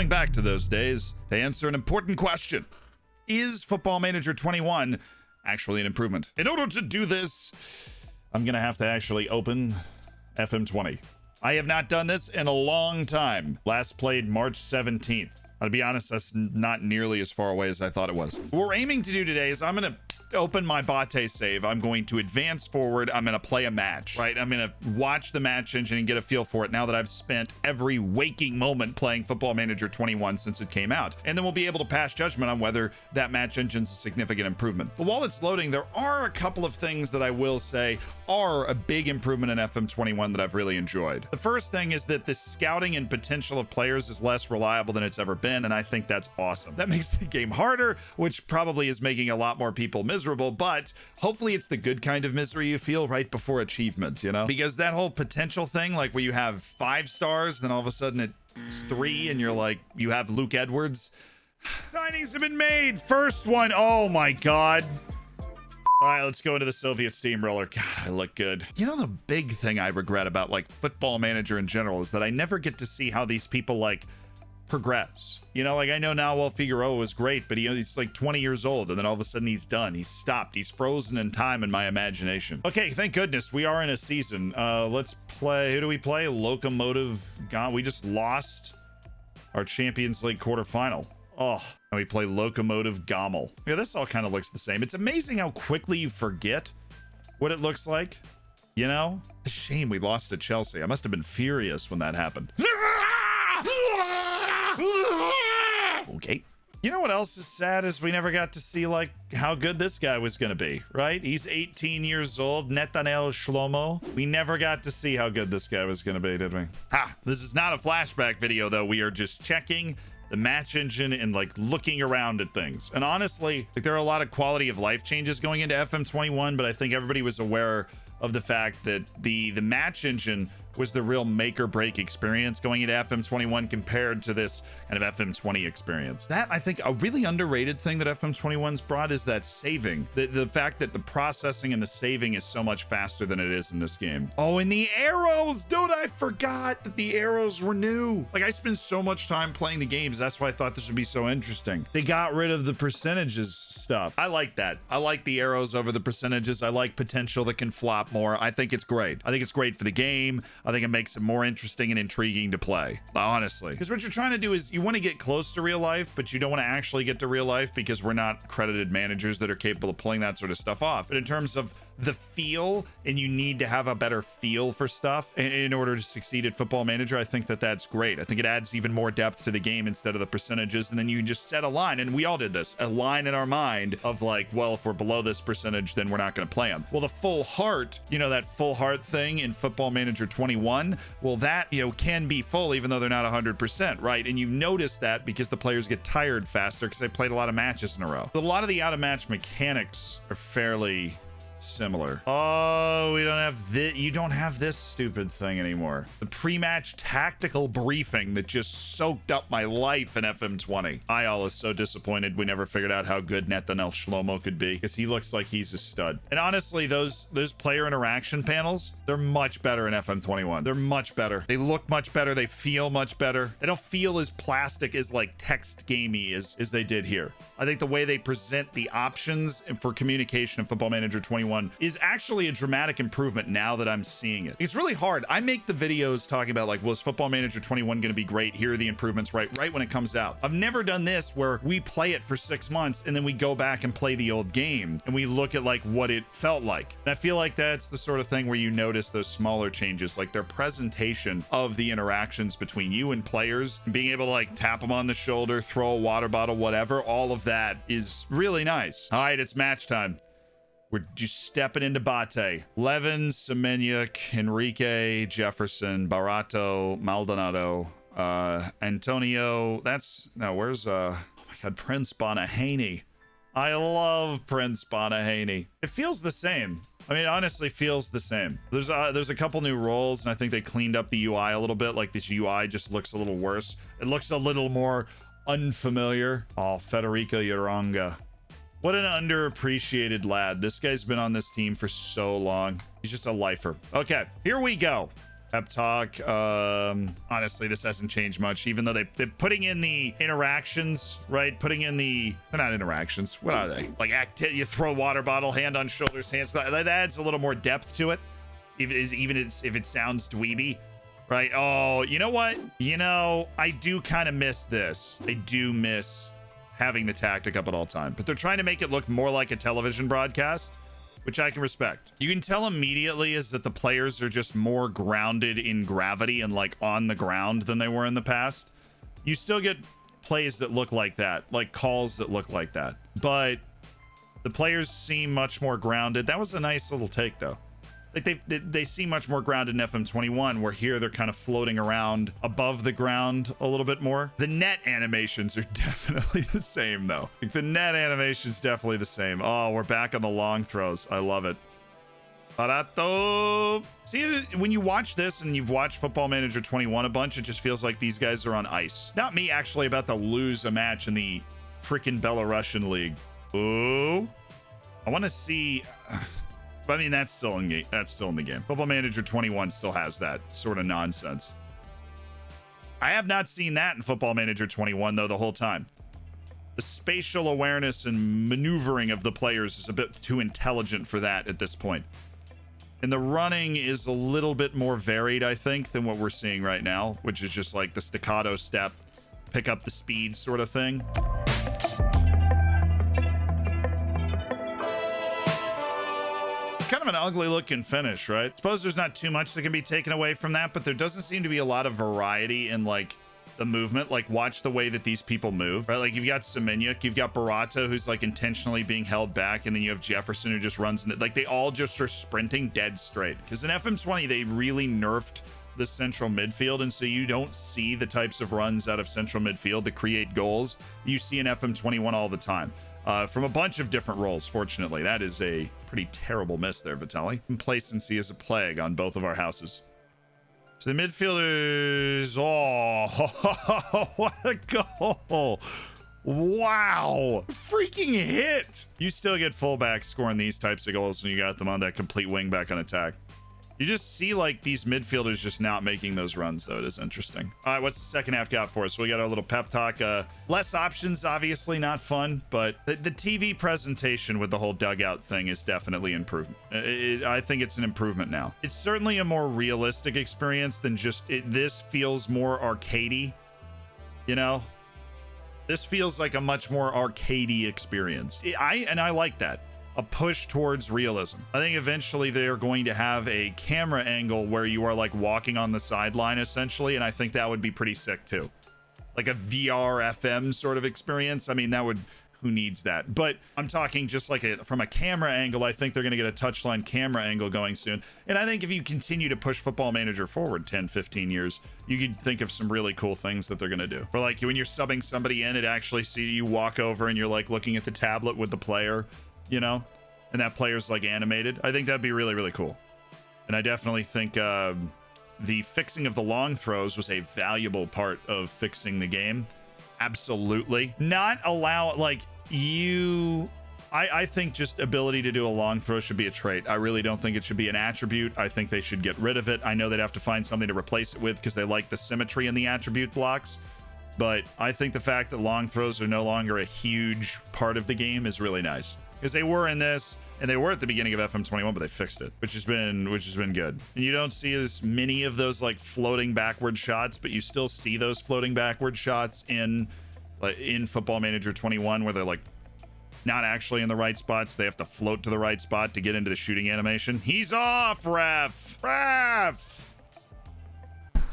going back to those days to answer an important question. Is Football Manager 21 actually an improvement? In order to do this, I'm going to have to actually open FM20. I have not done this in a long time. Last played March 17th. To be honest, that's not nearly as far away as I thought it was. What we're aiming to do today is I'm going to open my BATE save. I'm going to advance forward. I'm going to play a match, right? I'm going to watch the match engine and get a feel for it now that I've spent every waking moment playing Football Manager 21 since it came out. And then we'll be able to pass judgment on whether that match engine's a significant improvement. But while it's loading, there are a couple of things that I will say are a big improvement in FM21 that I've really enjoyed. The first thing is that the scouting and potential of players is less reliable than it's ever been, and I think that's awesome. That makes the game harder, which probably is making a lot more people miserable, but hopefully it's the good kind of misery you feel right before achievement, you know? Because that whole potential thing, like where you have 5 stars, then all of a sudden it's 3 and you're like, you have Luke Edwards. Signings have been made. First one, oh my God. All right, let's go into the Soviet steamroller. God, I look good. You know, the big thing I regret about like Football Manager in general is that I never get to see how these people like progress. You know, like I know now, well, Figueroa was great, but he's like 20 years old and then all of a sudden he's done. He's stopped. He's frozen in time in my imagination. Okay, thank goodness we are in a season. Let's play. Who do we play? Locomotive. God, we just lost our Champions League quarterfinal. Oh, and we play Locomotive Gomel. Yeah, this all kind of looks the same. It's amazing how quickly you forget what it looks like. You know, it's a shame we lost to Chelsea. I must have been furious when that happened. Okay. You know what else is sad is we never got to see like how good this guy was going to be, right? He's 18 years old, Netanel Shlomo. We never got to see how good this guy was going to be, did we? Ha! This is not a flashback video though. We are just checking the match engine and like looking around at things. And honestly, like there are a lot of quality of life changes going into FM21, but I think everybody was aware of the fact that the match engine was the real make or break experience going into FM21 compared to this kind of FM20 experience. That, I think, a really underrated thing that FM21's brought is that saving. The fact that the processing and the saving is so much faster than it is in this game. Oh, and the arrows! Dude, I forgot that the arrows were new. Like, I spend so much time playing the games. That's why I thought this would be so interesting. They got rid of the percentages stuff. I like that. I like the arrows over the percentages. I like potential that can flop more. I think it's great. I think it's great for the game. I think it makes it more interesting and intriguing to play, honestly. Because what you're trying to do is you want to get close to real life, but you don't want to actually get to real life because we're not accredited managers that are capable of pulling that sort of stuff off. But in terms of the feel, and you need to have a better feel for stuff in order to succeed at Football Manager, I think that that's great. I think it adds even more depth to the game instead of the percentages, and then you can just set a line, and we all did this, a line in our mind of like, well, if we're below this percentage, then we're not going to play them. Well, the full heart, you know, that full heart thing in Football Manager 21, well, that, you know, can be full even though they're not 100%, right? And you notice that because the players get tired faster because they played a lot of matches in a row. But a lot of the out-of-match mechanics are fairly similar. Oh, we don't have this. You don't have this stupid thing anymore. The pre-match tactical briefing that just soaked up my life in FM20. Ayal is so disappointed we never figured out how good Netanel Shlomo could be because he looks like he's a stud. And honestly, those player interaction panels, they're much better in FM21. They're much better. They look much better. They feel much better. They don't feel as plastic as like text gamey as they did here. I think the way they present the options for communication in Football Manager 21 is actually a dramatic improvement now that I'm seeing it. It's really hard. I make the videos talking about like, well, is Football Manager 21 going to be great? Here are the improvements right when it comes out. I've never done this where we play it for 6 months and then we go back and play the old game and we look at like what it felt like. And I feel like that's the sort of thing where you notice those smaller changes, like their presentation of the interactions between you and players, and being able to like tap them on the shoulder, throw a water bottle, whatever. All of that is really nice. All right, it's match time. We're just stepping into BATE. Levin, Semenyuk, Enrique, Jefferson, Barato, Maldonado, Antonio. Where's oh my God, Prince Bonahaney. I love Prince Bonahaney. It feels the same. I mean, it honestly feels the same. There's a couple new roles, and I think they cleaned up the UI a little bit. Like this UI just looks a little worse. It looks a little more unfamiliar. Oh, Federico Yaronga. What an underappreciated lad. This guy's been on this team for so long. He's just a lifer. Okay, here we go. Pep talk. Honestly, this hasn't changed much, even though they're putting in the interactions, right? Putting in the, they're not interactions. What are they? Like you throw water bottle, hand on shoulders, hands. That adds a little more depth to it. Even if it sounds dweeby, right? Oh, you know what? You know, I do kind of miss this. I do miss having the tactic up at all time, but they're trying to make it look more like a television broadcast, which I can respect. You can tell immediately is that the players are just more grounded in gravity and like on the ground than they were in the past. You still get plays that look like that, like calls that look like that, but the players seem much more grounded. That was a nice little take though. Like they seem much more grounded in FM21, where here they're kind of floating around above the ground a little bit more. The net animations are definitely the same though. Like the net animation's definitely the same. Oh, we're back on the long throws. I love it. Barato. See, when you watch this and you've watched Football Manager 21 a bunch, it just feels like these guys are on ice. Not me actually about to lose a match in the freaking Belarusian league. Ooh. I want to see... I mean, that's still in the game. Football Manager 21 still has that sort of nonsense. I have not seen that in Football Manager 21 though the whole time. The spatial awareness and maneuvering of the players is a bit too intelligent for that at this point. And the running is a little bit more varied, I think, than what we're seeing right now, which is just like the staccato step, pick up the speed sort of thing. Kind of an ugly looking finish, right? Suppose there's not too much that can be taken away from that, but there doesn't seem to be a lot of variety in like the movement. Like watch the way that these people move, right? Like you've got Semenyuk, you've got Barato who's like intentionally being held back, and then you have Jefferson who just runs in it. Like they all just are sprinting dead straight, because in FM20 they really nerfed the central midfield, and so you don't see the types of runs out of central midfield that create goals you see in FM21 all the time. From a bunch of different roles, fortunately. That is a pretty terrible miss there, Vitaly. Complacency is a plague on both of our houses. So the midfielders... Oh, what a goal. Wow. Freaking hit. You still get fullbacks scoring these types of goals when you got them on that complete wingback on attack. You just see like these midfielders just not making those runs, though. It is interesting. All right, what's the second half got for us? We got our little pep talk. Less options, obviously not fun, but the TV presentation with the whole dugout thing is definitely improvement. I think it's an improvement now. It's certainly a more realistic experience than just this feels more arcadey, you know? This feels like a much more arcadey experience. I like that. A push towards realism. I think eventually they're going to have a camera angle where you are like walking on the sideline essentially, and I think that would be pretty sick too. Like a VR FM sort of experience. I mean, that would, who needs that? But I'm talking just like from a camera angle. I think they're going to get a touchline camera angle going soon. And I think if you continue to push Football Manager forward 10, 15 years, you could think of some really cool things that they're going to do. Or like when you're subbing somebody in, it actually see you walk over and you're like looking at the tablet with the player, you know, and that player's like animated. I think that'd be really, really cool. And I definitely think the fixing of the long throws was a valuable part of fixing the game. Absolutely. Not allow, like, I think just ability to do a long throw should be a trait. I really don't think it should be an attribute. I think they should get rid of it. I know they'd have to find something to replace it with because they like the symmetry in the attribute blocks. But I think the fact that long throws are no longer a huge part of the game is really nice. Because they were in this, and they were at the beginning of FM21, but they fixed it, which has been good. And you don't see as many of those like floating backward shots, but you still see those floating backward shots in Football Manager 21, where they're like not actually in the right spots. They have to float to the right spot to get into the shooting animation. He's off, ref.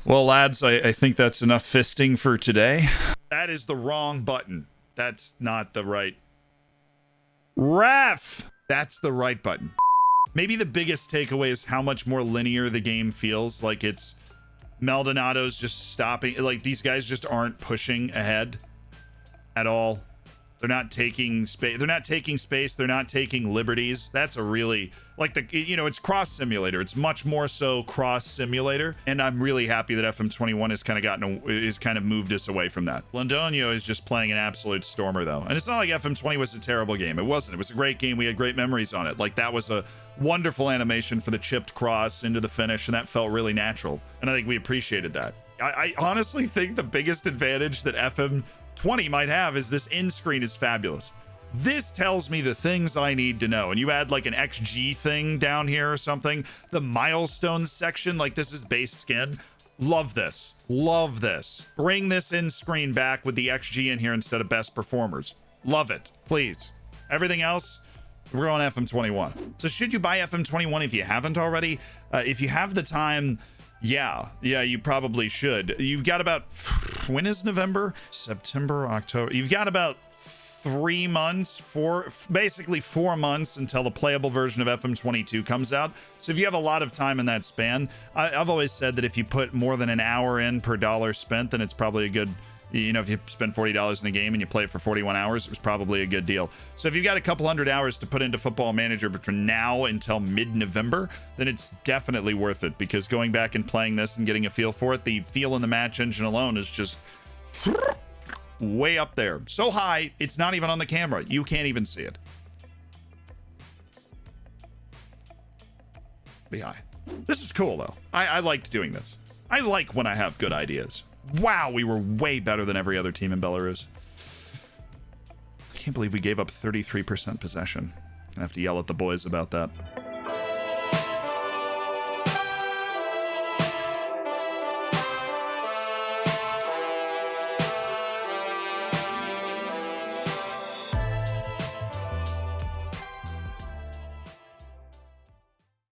Well, lads, I think that's enough fisting for today. That is the wrong button. That's not the right. Ref! That's the right button. Maybe the biggest takeaway is how much more linear the game feels. Like it's Maldonado's just stopping. Like these guys just aren't pushing ahead at all. They're not taking space. They're not taking liberties. That's a really Like it's cross simulator. It's much more so cross simulator, and I'm really happy that FM21 has kind of moved us away from that. Londonio is just playing an absolute stormer though, and it's not like FM20 was a terrible game. It wasn't. It was a great game. We had great memories on it. Like that was a wonderful animation for the chipped cross into the finish, and that felt really natural, and I think we appreciated that. I honestly think the biggest advantage that FM20 might have is this end screen is fabulous. This tells me the things I need to know. And you add like an XG thing down here or something. The milestones section, like this is base skin. Love this. Love this. Bring this in screen back with the XG in here instead of best performers. Love it. Please. Everything else, we're on FM21. So should you buy FM21 if you haven't already? If you have the time, yeah, you probably should. You've got about, when is November? September, October. You've got about 3 months, basically 4 months until the playable version of FM22 comes out. So if you have a lot of time in that span, I've always said that if you put more than an hour in per dollar spent, then it's probably a good, if you spend $40 in a game and you play it for 41 hours, it was probably a good deal. So if you've got a couple hundred hours to put into Football Manager between now until mid-November, then it's definitely worth it, because going back and playing this and getting a feel for it, the feel in the match engine alone is just way up there. So high, it's not even on the camera. You can't even see it. Be high. This is cool, though. I liked doing this. I like when I have good ideas. Wow, we were way better than every other team in Belarus. I can't believe we gave up 33% possession. I have to yell at the boys about that.